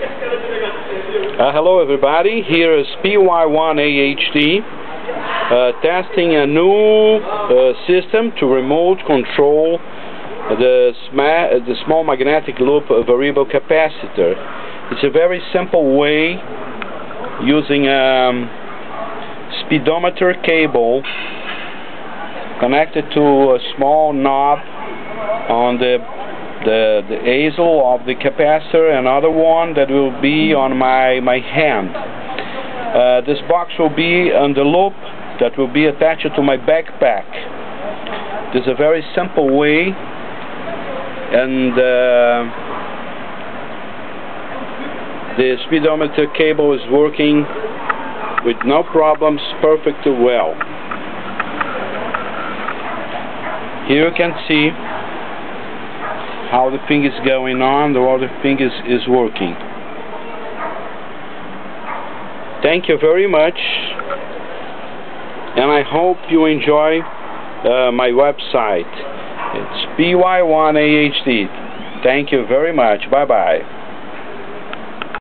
Hello everybody, here is PY1AHD testing a new system to remote control the small magnetic loop variable capacitor. It's a very simple way using a speedometer cable connected to a small knob on the easel of the capacitor, and another one that will be on my hand. This box will be on the loop that will be attached to my backpack. This is a very simple way, and the speedometer cable is working with no problems, perfectly well. Here you can see how the thing is going on, the other thing is working. Thank you very much, and I hope you enjoy my website. It's PY1AHD. Thank you very much. Bye bye.